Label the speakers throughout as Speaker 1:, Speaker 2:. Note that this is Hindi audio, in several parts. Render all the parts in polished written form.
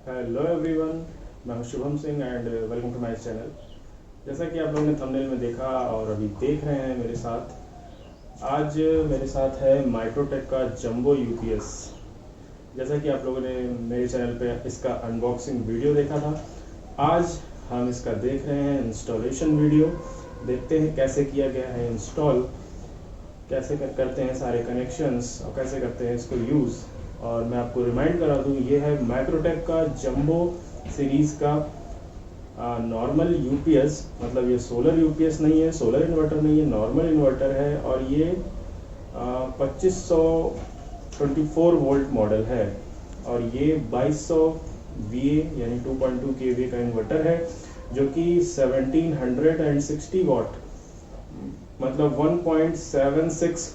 Speaker 1: हेलो एवरीवन, मैं हूं Shubham Singh and welcome to my channel. जैसा कि आप लोगों ने थंबनेल में देखा और अभी देख रहे हैं मेरे साथ, आज मेरे साथ है माइक्रोटेक का जंबो यूपीएस। जैसा कि आप लोगों ने मेरे चैनल पे इसका अनबॉक्सिंग वीडियो देखा था, आज हम इसका देख रहे हैं इंस्टॉलेशन वीडियो। देखते हैं कैसे किया गया है इंस्टॉल, कैसे करते हैं सारे कनेक्शंस और कैसे करते हैं इसको यूज़। और मैं आपको रिमाइंड करा दूँ, ये है माइक्रोटेक का जंबो सीरीज़ का नॉर्मल यूपीएस। मतलब ये सोलर यूपीएस नहीं है, सोलर इन्वर्टर नहीं है, नॉर्मल इन्वर्टर है। और ये 2524 वोल्ट मॉडल है और ये 2200 वीए यानी 2.2 केवी का इन्वर्टर है, जो कि 1760 वाट मतलब 1.76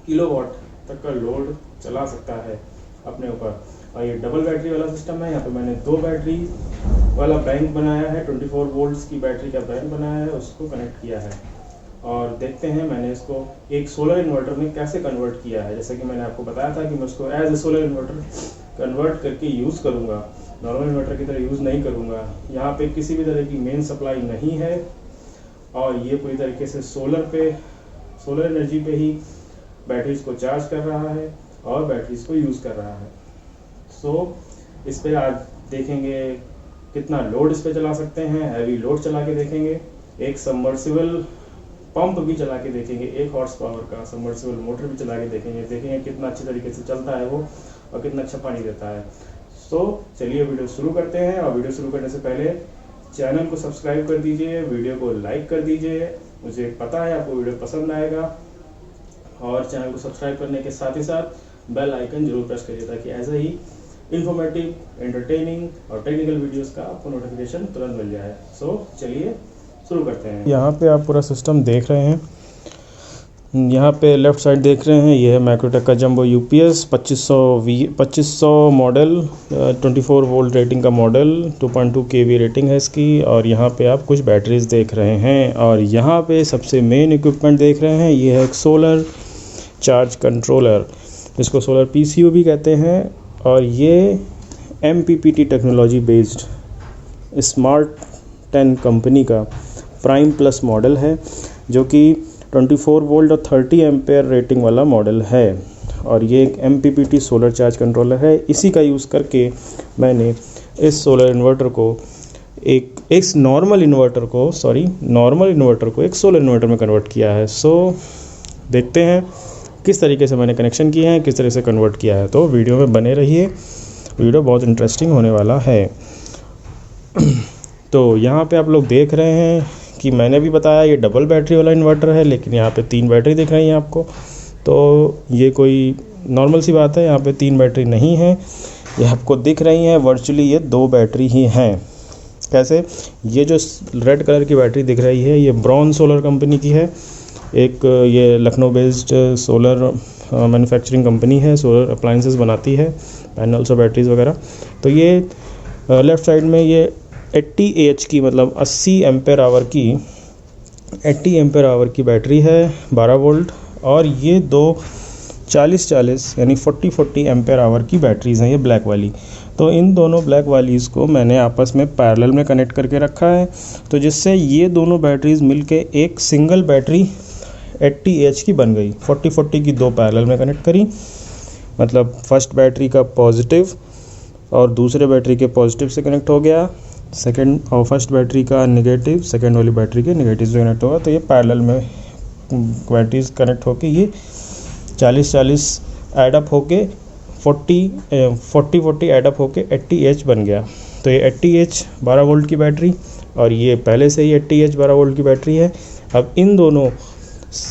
Speaker 1: किलोवाट तक का लोड चला सकता है अपने ऊपर। और ये डबल बैटरी वाला सिस्टम है। यहाँ पे मैंने 2 बैटरी वाला बैंक बनाया है, 24 वोल्ट्स की बैटरी का बैंक बनाया है, उसको कनेक्ट किया है। और देखते हैं मैंने इसको एक सोलर इन्वर्टर में कैसे कन्वर्ट किया है। जैसे कि मैंने आपको बताया था कि मैं उसको as a solar inverter convert करके यूज़ करूँगा, नॉर्मल इन्वर्टर की तरह यूज़ नहीं करूँगा। यहाँ पे किसी भी तरह की मेन सप्लाई नहीं है और ये पूरी तरीके से सोलर एनर्जी पे ही बैटरीज को चार्ज कर रहा है और बैटरीज को यूज़ कर रहा है। इस पे आज देखेंगे कितना लोड इस पे चला सकते हैं, हैवी लोड चला के देखेंगे, एक सबमर्सिबल पंप भी चला के देखेंगे, 1 हॉर्स पावर का सबमर्सिबल मोटर भी चला के देखेंगे कितना अच्छी तरीके से चलता है वो और कितना अच्छा पानी देता है। चलिए वीडियो शुरू करते हैं। और वीडियो शुरू करने से पहले चैनल को सब्सक्राइब कर दीजिए, वीडियो को लाइक कर दीजिए। मुझे पता है आपको वीडियो पसंद आएगा। और चैनल को सब्सक्राइब करने के साथ ही साथ बेल आइकन जरूर प्रेस करिए, ताकि ऐसे ही इंफॉर्मेटिव, एंटरटेनिंग और टेक्निकल वीडियोस का आपको नोटिफिकेशन तुरंत मिल जाए। चलिए शुरू करते हैं। यहाँ पे आप पूरा सिस्टम देख रहे हैं। यहाँ पे लेफ़्ट साइड देख रहे हैं, ये है माइक्रोटेक का jumbo UPS 2500 model, 24 volt rating का मॉडल, 2.2 केवी रेटिंग है इसकी। और यहाँ पे आप कुछ बैटरीज देख रहे हैं और यहाँ पे सबसे मेन इक्विपमेंट देख रहे हैं, ये है एक सोलर चार्ज कंट्रोलर, जिसको सोलर पीसीयू भी कहते हैं। और ये MPPT technology based smart 10 company का प्राइम प्लस मॉडल है, जो कि 24 वोल्ट और 30 एम्पेयर रेटिंग वाला मॉडल है। और ये एक एमपीपीटी सोलर चार्ज कंट्रोलर है। इसी का यूज़ करके मैंने इस सोलर इन्वर्टर को एक नॉर्मल इन्वर्टर को एक सोलर इन्वर्टर में कन्वर्ट किया है। देखते हैं किस तरीके से मैंने कनेक्शन किए हैं, किस तरह से कन्वर्ट किया है। तो वीडियो में बने रहिए, वीडियो बहुत इंटरेस्टिंग होने वाला है। तो यहाँ पे आप लोग देख रहे हैं कि मैंने भी बताया ये डबल बैटरी वाला इन्वर्टर है, लेकिन यहाँ पे 3 बैटरी दिख रही हैं आपको। तो ये कोई नॉर्मल सी बात है, यहाँ पे 3 बैटरी नहीं है, ये आपको दिख रही हैं। वर्चुअली ये 2 बैटरी ही हैं। कैसे? ये जो रेड कलर की बैटरी दिख रही है, ये ब्रॉन सोलर कंपनी की है। एक ये Lucknow based solar manufacturing company है, सोलर अप्लायंसेस बनाती है, पैनल्स और बैटरीज वगैरह। तो ये लेफ़्ट साइड में ये 80 एच की, मतलब 80 एम्पेयर आवर की बैटरी है, 12 वोल्ट। और ये 2 40-40 यानी 40-40 एम्पेयर आवर की बैटरीज़ हैं, ये ब्लैक वाली। तो इन दोनों ब्लैक वालीज़ को मैंने आपस में पैरेलल में कनेक्ट करके रखा है, तो जिससे ये दोनों बैटरीज़ मिलके एक सिंगल बैटरी 80 एच की बन गई। 40-40 की 2 पैरेलल में कनेक्ट करी, मतलब फर्स्ट बैटरी का पॉजिटिव और दूसरे बैटरी के पॉजिटिव से कनेक्ट हो गया, सेकंड और फर्स्ट बैटरी का नेगेटिव सेकंड वाली बैटरी के नेगेटिव से कनेक्ट होगा। तो ये पैरेलल में बैटरीज कनेक्ट होके ये 40-40 एडअप होके 40-40 एडअप होके 80 एच बन गया। तो ये 80 एच 12 वोल्ट की बैटरी, और ये पहले से ही 80 एच 12 वोल्ट की बैटरी है। अब इन दोनों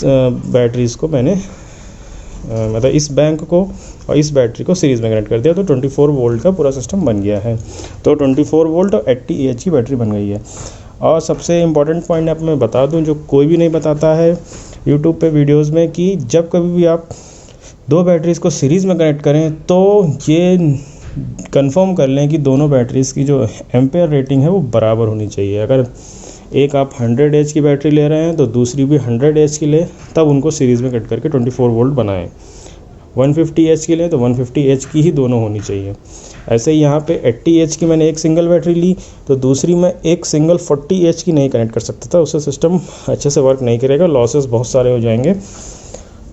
Speaker 1: बैटरीज़ को मैंने मतलब इस बैंक को और इस बैटरी को सीरीज़ में कनेक्ट कर दिया, तो 24 वोल्ट का पूरा सिस्टम बन गया है। तो 24 वोल्ट और 80 एच की बैटरी बन गई है। और सबसे इम्पॉर्टेंट पॉइंट आप मैं बता दूं, जो कोई भी नहीं बताता है यूट्यूब पे वीडियोस में, कि जब कभी भी आप 2 बैटरीज़ को सीरीज़ में कनेक्ट करें तो ये कंफर्म कर लें कि दोनों बैटरीज़ की जो एम्पेयर रेटिंग है वो बराबर होनी चाहिए। अगर एक आप 100 एच की बैटरी ले रहे हैं तो दूसरी भी 100 एच की ले, तब उनको सीरीज़ में कट करके 24 वोल्ट बनाएं। 150H के लिए तो 150H की ही दोनों होनी चाहिए। ऐसे ही यहाँ पे 80H की मैंने एक सिंगल बैटरी ली तो दूसरी में एक सिंगल 40H की नहीं कनेक्ट कर सकता था, उससे सिस्टम अच्छे से वर्क नहीं करेगा, लॉसेस बहुत सारे हो जाएंगे।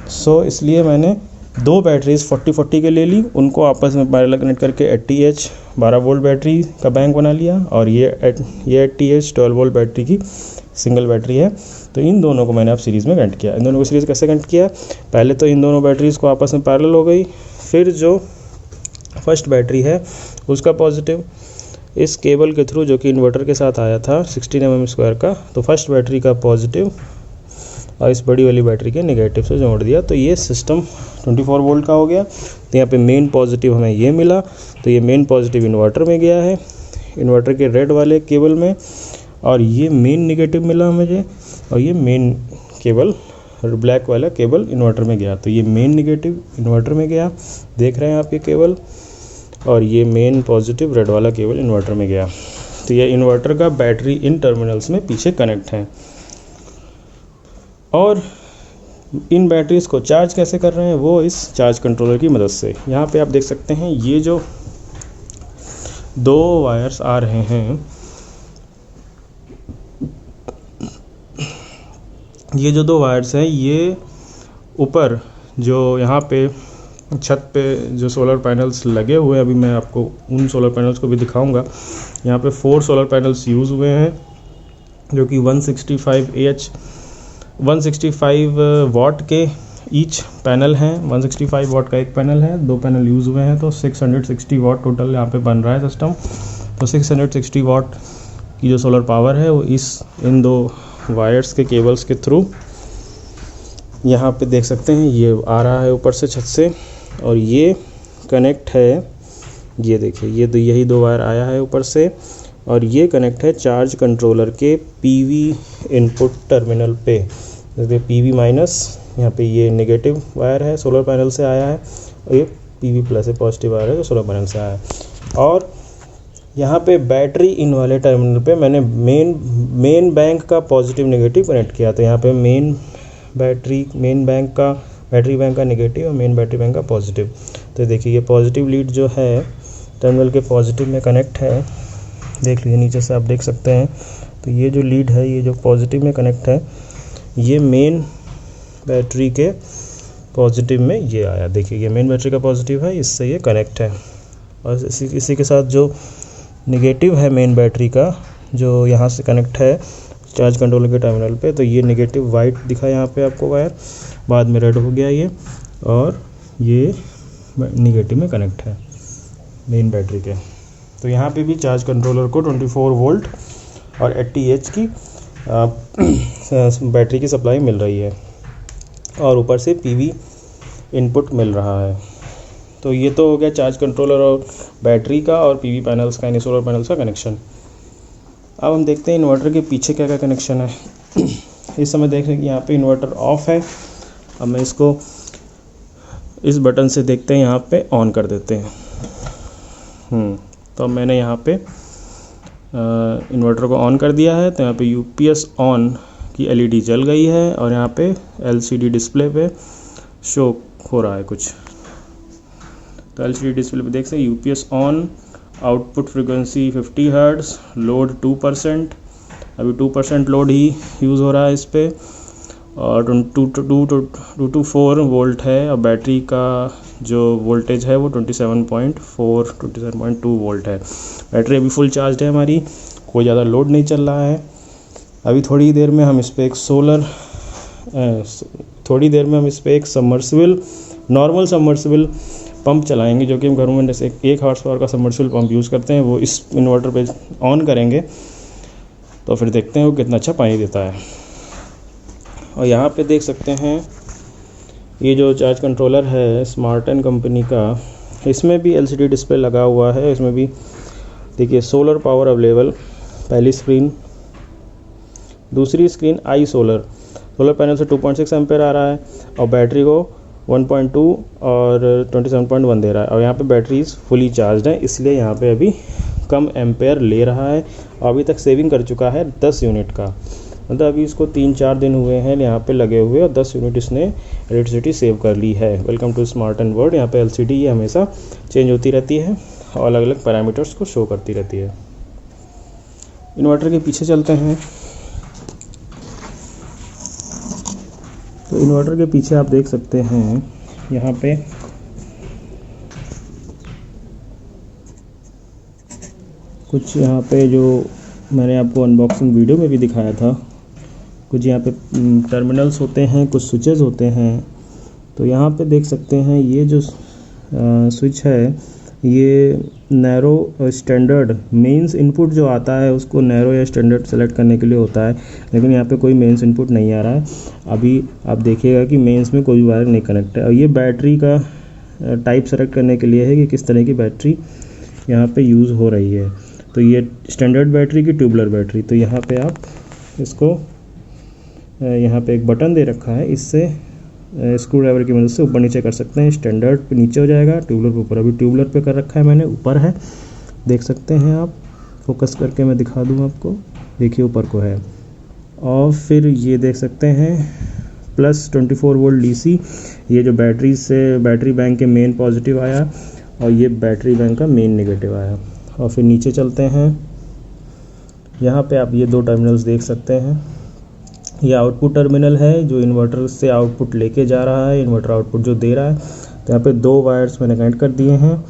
Speaker 1: सो इसलिए मैंने दो बैटरीज 40-40 के ले ली, उनको आपस में पैरेलल कनेक्ट करके 80H 12 वोल्ट बैटरी का बैंक बना लिया, और ये 80H 12 वोल्ट बैटरी की सिंगल बैटरी है। तो इन दोनों को मैंने अब सीरीज़ में कनेक्ट किया। इन दोनों को सीरीज़ कैसे कनेक्ट किया, पहले तो इन दोनों बैटरीज़ को आपस में पैरेलल हो गई, फिर जो फर्स्ट बैटरी है उसका पॉजिटिव इस केबल के थ्रू जो कि इन्वर्टर के साथ आया था 16 mm² का, तो फर्स्ट बैटरी का पॉजिटिव और इस बड़ी वाली बैटरी के नेगेटिव से जोड़ दिया, तो ये सिस्टम 24 वोल्ट का हो गया। तो यहाँ पे मेन पॉजिटिव हमें ये मिला, तो ये मेन पॉजिटिव इन्वर्टर में गया है, इन्वर्टर के रेड वाले केबल में, और ये मेन नेगेटिव मिला मुझे, और ये मेन केबल ब्लैक वाला केबल इन्वर्टर में गया। तो ये मेन नेगेटिव इन्वर्टर में गया, देख रहे हैं आप ये केबल, और ये मेन पॉजिटिव रेड वाला केबल इन्वर्टर में गया। तो ये इन्वर्टर का बैटरी इन टर्मिनल्स में पीछे कनेक्ट है। और इन बैटरीज़ को चार्ज कैसे कर रहे हैं वो इस चार्ज कंट्रोलर की मदद से। यहाँ पे आप देख सकते हैं ये जो दो वायर्स आ रहे हैं, ये जो दो वायर्स हैं ये ऊपर जो यहाँ पे छत पे जो सोलर पैनल्स लगे हुए हैं, अभी मैं आपको उन सोलर पैनल्स को भी दिखाऊंगा। यहाँ पे 4 सोलर पैनल्स यूज़ हुए हैं जो कि 165 वाट के ईच पैनल हैं। 165 वाट का एक पैनल है, 2 पैनल यूज़ हुए हैं, तो 660 वाट टोटल यहाँ पे बन रहा है सिस्टम। तो 660 वाट की जो सोलर पावर है वो इन दो वायर्स के केबल्स के थ्रू यहाँ पे देख सकते हैं ये आ रहा है ऊपर से छत से, और ये कनेक्ट है, ये देखिए ये यही दो वायर आया है ऊपर से, और ये कनेक्ट है चार्ज कंट्रोलर के पीवी इनपुट टर्मिनल पे। जैसे पीवी माइनस यहाँ पे ये नेगेटिव वायर है सोलर पैनल से आया है, और ये पीवी प्लस है पॉजिटिव वायर है जो सोलर पैनल से आया है। और यहाँ पे बैटरी इन वाले टर्मिनल पे मैंने मेन बैंक का पॉजिटिव नेगेटिव कनेक्ट किया। तो यहाँ पे बैटरी बैंक का नेगेटिव और मेन बैटरी बैंक का पॉजिटिव। तो देखिए ये पॉजिटिव लीड जो है टर्मिनल के पॉजिटिव में कनेक्ट है, देख लीजिए नीचे से आप देख सकते हैं। तो ये जो लीड है ये जो पॉजिटिव में कनेक्ट है, ये मेन बैटरी के पॉजिटिव में ये आया, देखिए ये मेन बैटरी का पॉजिटिव है, इससे ये कनेक्ट है। और इसी के साथ जो नेगेटिव है मेन बैटरी का जो यहाँ से कनेक्ट है चार्ज कंट्रोलर के टर्मिनल पे, तो ये नेगेटिव वाइट दिखा यहाँ पे आपको वायर, बाद में रेड हो गया ये, और ये नेगेटिव में कनेक्ट है मेन बैटरी के। तो यहाँ पे भी चार्ज कंट्रोलर को 24 वोल्ट और 80H की बैटरी की सप्लाई मिल रही है, और ऊपर से पीवी इनपुट मिल रहा है। तो ये तो हो गया चार्ज कंट्रोलर और बैटरी का और पीवी पैनल्स का, यानी सोलर पैनल्स का कनेक्शन। अब हम देखते हैं इन्वर्टर के पीछे क्या क्या कनेक्शन है। इस समय देख रहे हैं कि यहाँ पे इन्वर्टर ऑफ है। अब मैं इसको इस बटन से देखते हैं यहाँ पे ऑन कर देते हैं। तो मैंने यहाँ पे इन्वर्टर को ऑन कर दिया है। तो यहाँ पे यूपीएस ऑन की एलईडी जल गई है, और यहाँ पे एलसीडी डिस्प्ले पे शो हो रहा है कुछ। तो एलसीडी डिस्प्ले पे देख सकते हैं UPS on, output frequency 50 hertz, load 2%, अभी 2% लोड ही यूज़ हो रहा है इस पर, और 2 to 4 वोल्ट है, और बैटरी का जो वोल्टेज है वो 27.2 वोल्ट है। बैटरी अभी फुल चार्ज है हमारी, कोई ज़्यादा लोड नहीं चल रहा है। अभी थोड़ी देर में हम इस पर एक सबमर्सिबल नॉर्मल सबमर्सिबल पंप चलाएंगे, जो कि हम घरों में जैसे 1 हॉर्स पावर का सबमर्सिबल पंप यूज़ करते हैं, वो इस इन्वर्टर पे ऑन करेंगे तो फिर देखते हैं वो कितना अच्छा पानी देता है। और यहाँ पे देख सकते हैं ये जो चार्ज कंट्रोलर है स्मार्टन कंपनी का, इसमें भी एलसीडी डिस्प्ले लगा हुआ है। इसमें भी देखिए सोलर पावर अवेलेबल, पहली स्क्रीन, दूसरी स्क्रीन आई सोलर पैनल से 2.6 एम्पेयर आ रहा है, और बैटरी को 1.2 और 27.1 दे रहा है। और यहाँ पे बैटरीज फुली चार्ज है, इसलिए यहाँ पे अभी कम एम्पेयर ले रहा है। अभी तक सेविंग कर चुका है 10 यूनिट का। मतलब अभी इसको 3-4 दिन हुए हैं यहाँ पे लगे हुए और 10 यूनिट इसने इलेक्ट्रिसिटी सेव कर ली है। Welcome to smart and world. यहाँ पे LCD ये हमेशा चेंज होती रहती है और अलग अलग पैरामीटर्स को शो करती रहती है। इन्वर्टर के पीछे चलते हैं। तो इन्वर्टर के पीछे आप देख सकते हैं यहाँ पे कुछ, यहाँ पे जो मैंने आपको अनबॉक्सिंग वीडियो में भी दिखाया था, कुछ यहाँ पे टर्मिनल्स होते हैं, कुछ स्विचेस होते हैं। तो यहाँ पे देख सकते हैं ये जो स्विच है ये नैरो स्टैंडर्ड मेंस इनपुट जो आता है उसको नैरो या स्टैंडर्ड सेलेक्ट करने के लिए होता है, लेकिन यहाँ पे कोई मेंस इनपुट नहीं आ रहा है। अभी आप देखिएगा कि मेंस में कोई वायर नहीं कनेक्ट है। और ये बैटरी का टाइप सेलेक्ट करने के लिए है कि किस तरह की बैटरी यहाँ पे यूज़ हो रही है। तो ये स्टैंडर्ड बैटरी की ट्यूबलर बैटरी। तो यहाँ पे आप इसको यहाँ पे एक बटन दे रखा है, इससे स्क्रू ड्राइवर की मदद से ऊपर नीचे कर सकते हैं। स्टैंडर्ड पे नीचे हो जाएगा, ट्यूबलर पे ऊपर। अभी ट्यूबलर पे कर रखा है मैंने, ऊपर है, देख सकते हैं आप। फोकस करके मैं दिखा दूँ आपको, देखिए ऊपर को है। और फिर ये देख सकते हैं प्लस 24 वोल्ट DC, ये जो बैटरी बैंक के मेन पॉजिटिव आया और ये बैटरी बैंक का मेन नेगेटिव आया। और फिर नीचे चलते हैं, यहाँ पे आप ये 2 टर्मिनल्स देख सकते हैं। ये आउटपुट टर्मिनल है जो इन्वर्टर से आउटपुट लेके जा रहा है, इन्वर्टर आउटपुट जो दे रहा है। तो यहाँ पे 2 वायर्स मैंने कनेक्ट कर दिए हैं,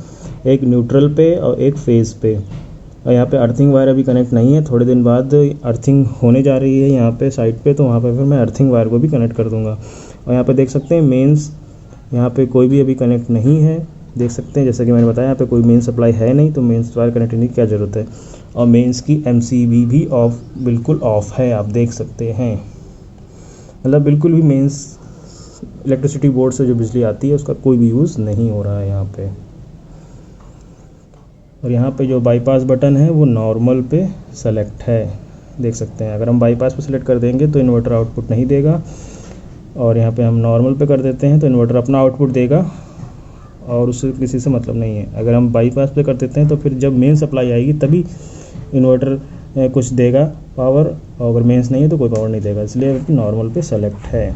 Speaker 1: एक न्यूट्रल पे और एक फेज़ पे। और यहाँ पे अर्थिंग वायर अभी कनेक्ट नहीं है, थोड़े दिन बाद अर्थिंग होने जा रही है यहाँ पे साइड पे, तो वहाँ पे फिर मैं अर्थिंग वायर को भी कनेक्ट कर दूँगा। और यहाँ पे देख सकते हैं मेंस, यहाँ पे कोई भी अभी कनेक्ट नहीं है, देख सकते हैं। जैसा कि मैंने बताया यहाँ पे कोई मेन सप्लाई है नहीं, तो मेंस वायर कनेक्ट करने की क्या ज़रूरत है। और मेंस की MCB भी ऑफ, बिल्कुल ऑफ है, आप देख सकते हैं। मतलब बिल्कुल भी मेंस इलेक्ट्रिसिटी बोर्ड से जो बिजली आती है उसका कोई भी यूज़ नहीं हो रहा है यहाँ पे। और यहाँ पे जो बाईपास बटन है वो नॉर्मल पे सेलेक्ट है, देख सकते हैं। अगर हम बाईपास पे सेलेक्ट कर देंगे तो इन्वर्टर आउटपुट नहीं देगा, और यहाँ पे हम नॉर्मल पे कर देते हैं तो इन्वर्टर अपना आउटपुट देगा और उससे किसी से मतलब नहीं है। अगर हम बाईपास पे कर देते हैं तो फिर जब मेन सप्लाई आएगी तभी इन्वर्टर कुछ देगा पावर, और अगर मेंस नहीं है तो कोई पावर नहीं देगा, इसलिए नॉर्मल पे सेलेक्ट है।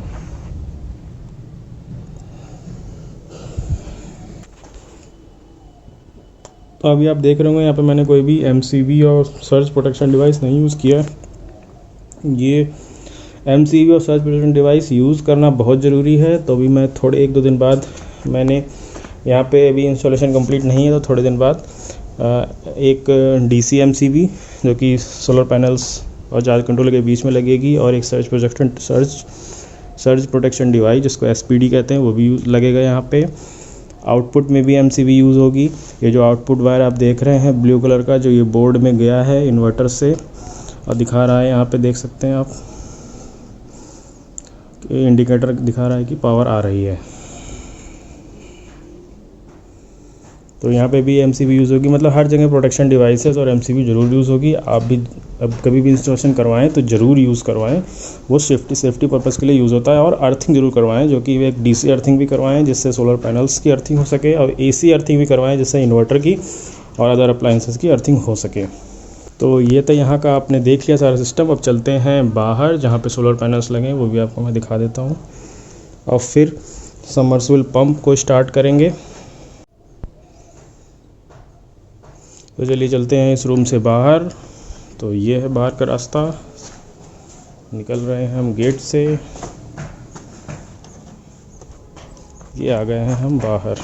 Speaker 1: तो अभी आप देख रहे होंगे यहाँ पे मैंने कोई भी MCB और सर्ज प्रोटेक्शन डिवाइस नहीं यूज़ किया। ये MCB और सर्ज प्रोटेक्शन डिवाइस यूज़ करना बहुत ज़रूरी है। तो अभी मैं थोड़े 1-2 दिन बाद, मैंने यहाँ पे अभी इंस्टॉलेशन कंप्लीट नहीं है, तो थोड़े दिन बाद एक DC MCB जो कि सोलर पैनल्स और चार्ज कंट्रोल के बीच में लगेगी, और एक सर्ज प्रोटेक्शन डिवाइस जिसको SPD कहते हैं वो भी लगेगा यहाँ पे। आउटपुट में भी MCB यूज़ होगी। ये जो आउटपुट वायर आप देख रहे हैं ब्लू कलर का, जो ये बोर्ड में गया है इन्वर्टर से और दिखा रहा है, यहाँ पे देख सकते हैं आप, इंडिकेटर दिखा रहा है कि पावर आ रही है। तो यहाँ पे भी MCB यूज़ होगी। मतलब हर जगह प्रोटेक्शन डिवाइसेस और MCB ज़रूर यूज़ होगी। आप भी अब कभी भी इंस्टॉलेशन करवाएं तो ज़रूर यूज़ करवाएं, वो सेफ्टी पर्पज़ के लिए यूज़ होता है। और अर्थिंग ज़रूर करवाएं, जो कि एक DC अर्थिंग भी करवाएं जिससे सोलर पैनल्स की अर्थिंग हो सके, और AC अर्थिंग भी करवाएं जिससे इन्वर्टर की और अदर अप्लाइंसेस की अर्थिंग हो सके। तो ये तो यहाँ का आपने देख लिया सारा सिस्टम। अब चलते हैं बाहर जहाँ पे सोलर पैनल्स लगे हैं, वो भी आपको मैं दिखा देता हूँ। और फिर सबमर्सिबल पंप को स्टार्ट करेंगे। तो चलिए चलते हैं इस रूम से बाहर। तो ये है बाहर का रास्ता, निकल रहे हैं हम गेट से। ये आ गए हैं हम बाहर।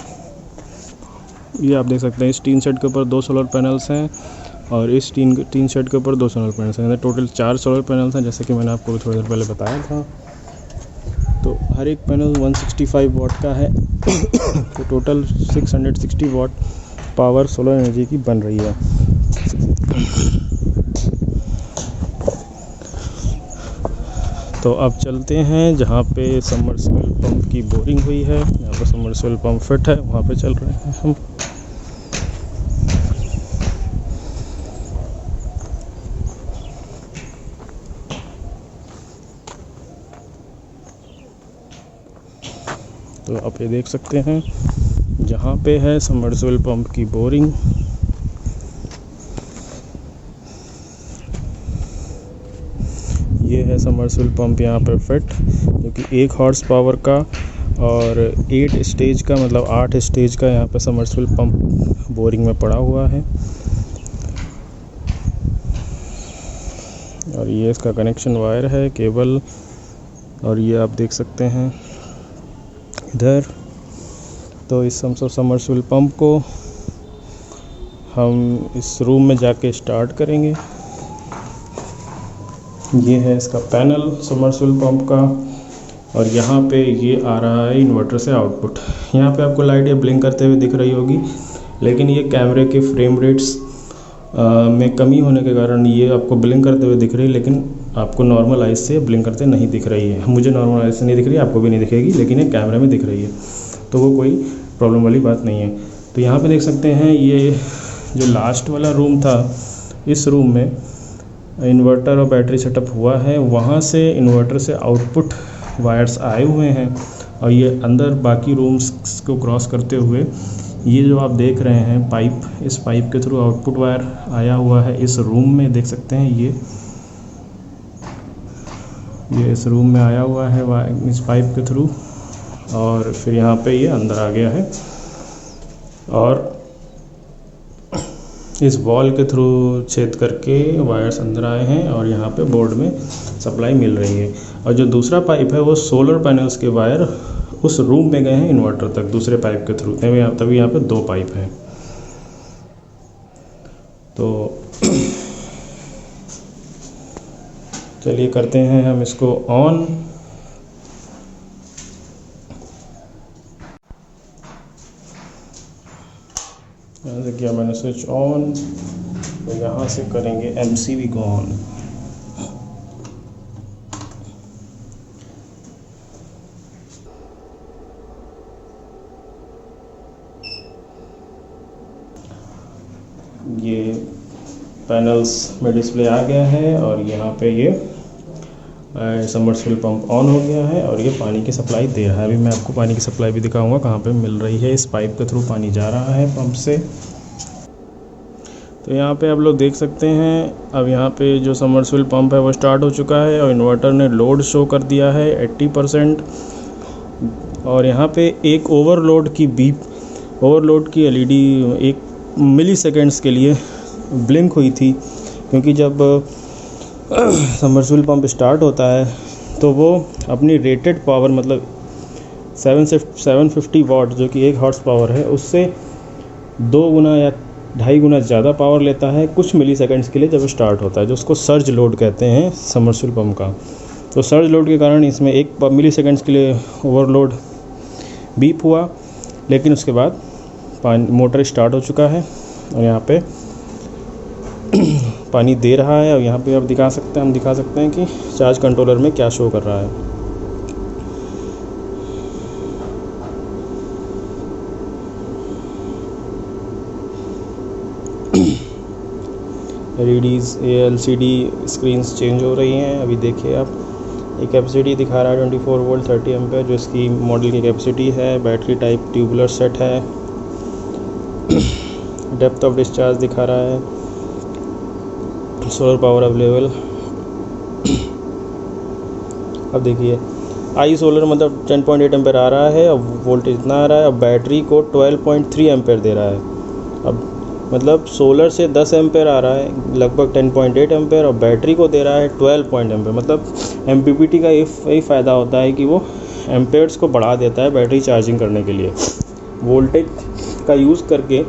Speaker 1: ये आप देख सकते हैं इस टीन शेड के ऊपर 2 सोलर पैनल्स हैं, और इस टीन शेड के ऊपर 2 सोलर पैनल्स हैं। टोटल 4 सोलर पैनल्स हैं, जैसे कि मैंने आपको थोड़ी देर पहले बताया था। तो हर एक पैनल 165 वाट का है। तो total 660 watt power solar energy की बन रही है। तो अब चलते हैं जहाँ पे सबमर्सिबल पंप की बोरिंग हुई है, यहाँ पर सबमर्सिबल पंप फिट है, वहाँ पे चल रहे हैं हम। तो आप ये देख सकते हैं जहाँ पे है सबमर्सिबल पंप की बोरिंग। ये है समरसेबल पंप यहाँ पे फिट, जो कि 1 हॉर्स पावर का और 8 स्टेज का, मतलब 8 स्टेज का यहाँ पे समरसेबल पंप बोरिंग में पड़ा हुआ है। और ये इसका कनेक्शन वायर है, केबल, और ये आप देख सकते हैं इधर। तो इस समरसेबल पंप को हम इस रूम में जाके स्टार्ट करेंगे। ये है इसका पैनल समरसेबल पंप का, और यहाँ पे ये आ रहा है इन्वर्टर से आउटपुट। यहाँ पे आपको लाइट ये ब्लिंक करते हुए दिख रही होगी, लेकिन ये कैमरे के फ्रेम रेट्स में कमी होने के कारण ये आपको ब्लिंक करते हुए दिख रही है, लेकिन आपको नॉर्मल आइज से ब्लिंक करते नहीं दिख रही है। मुझे नॉर्मल आइज से नहीं दिख रही है, आपको भी नहीं दिखेगी, लेकिन ये कैमरे में दिख रही है, तो वो कोई प्रॉब्लम वाली बात नहीं है। तो यहाँ पे देख सकते हैं ये जो लास्ट वाला रूम था, इस रूम में इन्वर्टर और बैटरी सेटअप हुआ है। वहाँ से इन्वर्टर से आउटपुट वायर्स आए हुए हैं, और ये अंदर बाकी रूम्स को क्रॉस करते हुए ये जो आप देख रहे हैं पाइप, इस पाइप के थ्रू आउटपुट वायर आया हुआ है इस रूम में। देख सकते हैं ये इस रूम में आया हुआ है इस पाइप के थ्रू, और फिर यहाँ पे ये अंदर आ गया है, और इस वॉल के थ्रू छेद करके वायर्स अंदर आए हैं, और यहाँ पे बोर्ड में सप्लाई मिल रही है। और जो दूसरा पाइप है वो सोलर पैनल्स के वायर उस रूम में गए हैं इन्वर्टर तक, दूसरे पाइप के थ्रू। तभी यहाँ पे 2 पाइप हैं। तो चलिए करते हैं हम इसको ऑन। यहाँ से किया मैंने स्विच ऑन, तो यहाँ से करेंगे MCB को ऑन। ये पैनल्स में डिस्प्ले आ गया है, और यहाँ पे ये समरसेबल पंप ऑन हो गया है, और ये पानी की सप्लाई दे रहा है। अभी मैं आपको पानी की सप्लाई भी दिखाऊंगा कहाँ पे मिल रही है। इस पाइप के थ्रू पानी जा रहा है पंप से। तो यहाँ पे आप लोग देख सकते हैं, अब यहाँ पे जो समरसेबल पंप है वो स्टार्ट हो चुका है, और इन्वर्टर ने लोड शो कर दिया है 80%। और यहाँ पे एक ओवरलोड की LED 1 मिली सेकेंड्स के लिए ब्लिंक हुई थी, क्योंकि जब समरसेबल पंप स्टार्ट होता है तो वो अपनी रेटेड पावर, मतलब 750 वाट, जो कि 1 हॉर्स पावर है, उससे 2 गुना या 2.5 गुना ज़्यादा पावर लेता है कुछ मिली सेकेंड्स के लिए जब स्टार्ट होता है, जो उसको सर्ज लोड कहते हैं समरसेबल पंप का। तो सर्ज लोड के कारण इसमें 1 मिली सेकेंड्स के लिए ओवरलोड बीप हुआ, लेकिन उसके बाद मोटर स्टार्ट हो चुका है, और यहाँ पे पानी दे रहा है। और यहाँ पे आप दिखा सकते हैं कि चार्ज कंट्रोलर में क्या शो कर रहा है। LCD स्क्रीन्स चेंज हो रही हैं। अभी देखिए आप, एक कैपेसिटी दिखा रहा है 24 वोल्ट 30 एम्पेयर, जो इसकी मॉडल की कैपेसिटी है। बैटरी टाइप ट्यूबुलर सेट है। डेप्थ ऑफ डिस्चार्ज दिखा रहा है। Solar power available. अब देखिए आई सोलर मतलब 10.8 एम्पेयर आ रहा है, अब वोल्टेज इतना आ रहा है। अब बैटरी को 12.3 एम्पेयर दे रहा है। अब मतलब सोलर से 10 एम्पेयर आ रहा है, लगभग 10.8 एम्पेयर, और बैटरी को दे रहा है 12 एम्पेयर। मतलब MPPT का यही फ़ायदा होता है कि वो एम्पेयर्स को बढ़ा देता है बैटरी चार्जिंग करने के लिए, वोल्टेज का यूज़ करके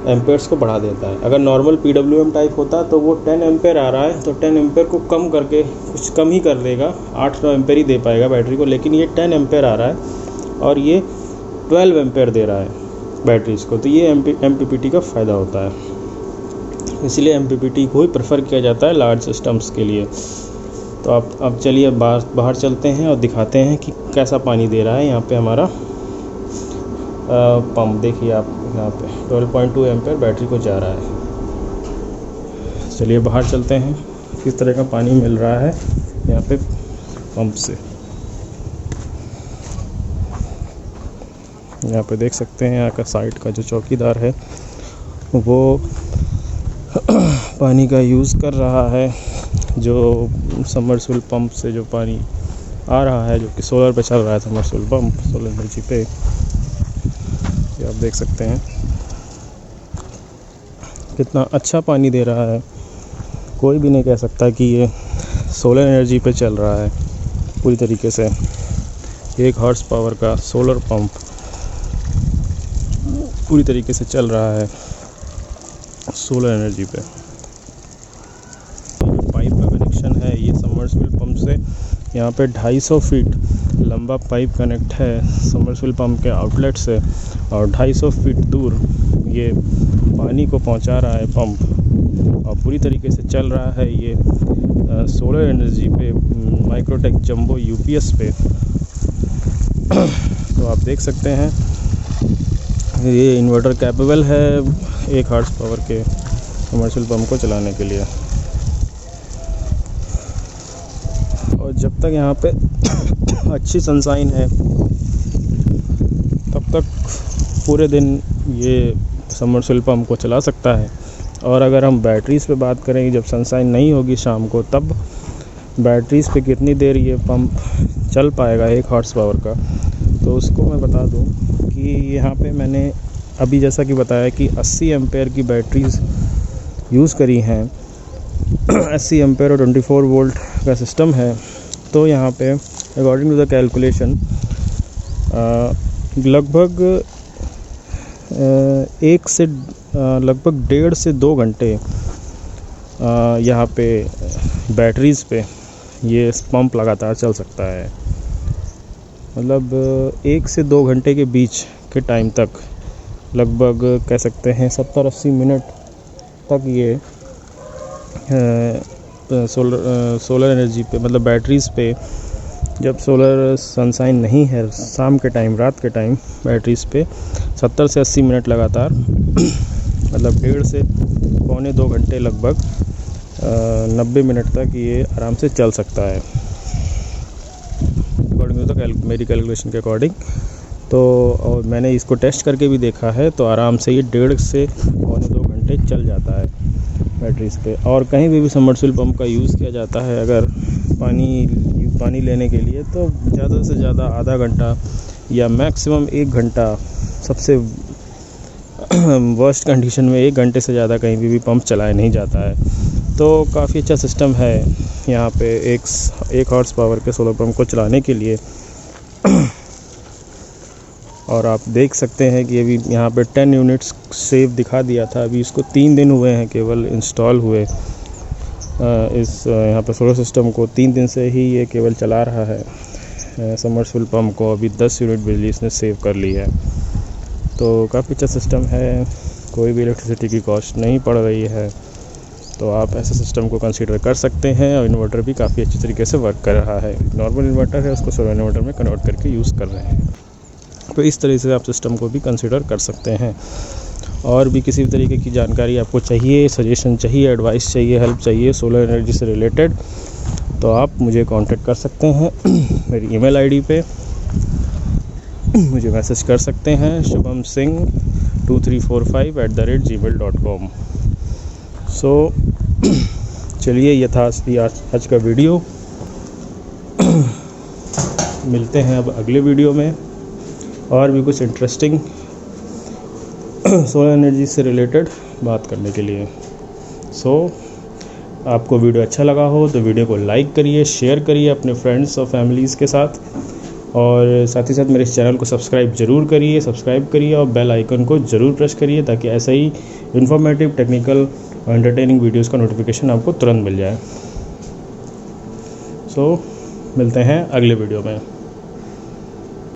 Speaker 1: एम्पेयर्स को बढ़ा देता है। अगर नॉर्मल PWM टाइप होता तो वो 10 एम्पेयर आ रहा है तो 10 एम्पेयर को कम करके कुछ कम ही कर देगा, 8-9 एम्पेयर ही दे पाएगा बैटरी को, लेकिन ये 10 एम्पेयर आ रहा है और ये 12 एम्पेयर दे रहा है बैटरीज को। तो ये MPPT का फ़ायदा होता है, इसलिए MPPT को ही प्रेफर किया जाता है लार्ज सिस्टम्स के लिए। तो आप अब चलिए बाहर चलते हैं और दिखाते हैं कि कैसा पानी दे रहा है यहाँ पे हमारा पंप। देखिए आप यहाँ पे 12.2 एम्पेयर बैटरी को जा रहा है। चलिए बाहर चलते हैं किस तरह का पानी मिल रहा है यहाँ पे पंप से। यहाँ पे देख सकते हैं यहाँ का साइट का जो चौकीदार है वो पानी का यूज़ कर रहा है जो सबमर्सिबल पंप से जो पानी आ रहा है, जो कि सोलर पे चल रहा है, सबमर्सिबल पंप सोलर एनर्जी पे, ये आप देख सकते हैं कितना अच्छा पानी दे रहा है। कोई भी नहीं कह सकता कि ये सोलर एनर्जी पे चल रहा है। पूरी तरीके से 1 हॉर्स पावर का सोलर पंप पूरी तरीके से चल रहा है सोलर एनर्जी पे। पाइप का कनेक्शन है ये सबमर्सिबल पंप से, यहाँ पे 250 फीट लंबा पाइप कनेक्ट है सबमर्सिबल पंप के आउटलेट से, और 250 फीट दूर ये पानी को पहुंचा रहा है पंप, और पूरी तरीके से चल रहा है ये सोलर एनर्जी पे, माइक्रोटेक जंबो यूपीएस पे। तो आप देख सकते हैं ये इन्वर्टर कैपेबल है 1 हॉर्स पावर के सबमर्सिबल पंप को चलाने के लिए। और जब तक यहाँ पे अच्छी सनशाइन है तब तक पूरे दिन ये सबमर्सिबल पंप को चला सकता है। और अगर हम बैटरीज़ पे बात करें, जब सनशाइन नहीं होगी शाम को, तब बैटरीज़ पे कितनी देर ये पंप चल पाएगा 1 हॉर्स पावर का, तो उसको मैं बता दूं कि यहाँ पे मैंने अभी जैसा कि बताया कि 80 एम्पेयर की बैटरीज़ यूज़ करी हैं। 80 एम्पेयर और 24 वोल्ट का सिस्टम है। तो यहाँ पे अकॉर्डिंग टू द कैलकुलेशन लगभग 1.5 से 2 घंटे यहाँ पे बैटरीज़ पे ये पंप लगातार चल सकता है। मतलब 1 से 2 घंटे के बीच के टाइम तक लगभग कह सकते हैं 70-80 मिनट तक ये सोलर एनर्जी पे, मतलब बैटरीज़ पे, जब सोलर सनशाइन नहीं है शाम के टाइम, रात के टाइम, बैटरीज़ पे 70 से 80 मिनट लगातार, मतलब 1.5 से पौने 2 घंटे लगभग 90 मिनट तक ये आराम से चल सकता है अकॉर्डिंग टू द मेरी कैलकुलेशन के अकॉर्डिंग। तो और मैंने इसको टेस्ट करके भी देखा है, तो आराम से ये 1.5 से पौने 2 घंटे चल जाता है बैटरीज़ पे। और कहीं भी सबमर्सिबल पंप का यूज़ किया जाता है अगर पानी लेने के लिए, तो ज़्यादा से ज़्यादा आधा घंटा या मैक्सिमम 1 घंटा, सबसे वर्स्ट कंडीशन में 1 घंटे से ज़्यादा कहीं भी पंप चलाया नहीं जाता है। तो काफ़ी अच्छा सिस्टम है यहाँ पे 1 हॉर्स पावर के सोलर पंप को चलाने के लिए। और आप देख सकते हैं कि अभी यहाँ पे 10 यूनिट्स सेव दिखा दिया था, अभी इसको 3 दिन हुए हैं केवल इंस्टॉल हुए। इस यहाँ पे सोलर सिस्टम को 3 दिन से ही ये केवल चला रहा है सबमर्सिबल पंप को। अभी 10 यूनिट बिजली इसने सेव कर ली है। तो काफ़ी अच्छा सिस्टम है, कोई भी इलेक्ट्रिसिटी की कॉस्ट नहीं पड़ रही है। तो आप ऐसे सिस्टम को कंसीडर कर सकते हैं। और इन्वर्टर भी काफ़ी अच्छी तरीके से वर्क कर रहा है। नॉर्मल इन्वर्टर है, उसको सोलर इन्वर्टर में कन्वर्ट करके यूज़ कर रहे हैं। तो इस तरह से आप सिस्टम को भी कंसीडर कर सकते हैं। और भी किसी भी तरीके की जानकारी आपको चाहिए, सजेशन चाहिए, एडवाइस चाहिए, हेल्प चाहिए सोलर एनर्जी से रिलेटेड, तो आप मुझे कांटेक्ट कर सकते हैं मेरी ईमेल आईडी पे। मुझे मैसेज कर सकते हैं shubhamsingh2345@gmail.com। सो चलिए, ये था आज का वीडियो। मिलते हैं अब अगले वीडियो में और भी कुछ इंटरेस्टिंग सोलर एनर्जी से रिलेटेड बात करने के लिए। आपको वीडियो अच्छा लगा हो तो वीडियो को लाइक करिए, शेयर करिए अपने फ्रेंड्स और फैमिलीज़ के साथ, और साथ ही साथ मेरे इस चैनल को सब्सक्राइब करिए और बेल आइकन को ज़रूर प्रेस करिए, ताकि ऐसा ही इन्फॉर्मेटिव, टेक्निकल और एंटरटेनिंग वीडियोस का नोटिफिकेशन आपको तुरंत मिल जाए। मिलते हैं अगले वीडियो में।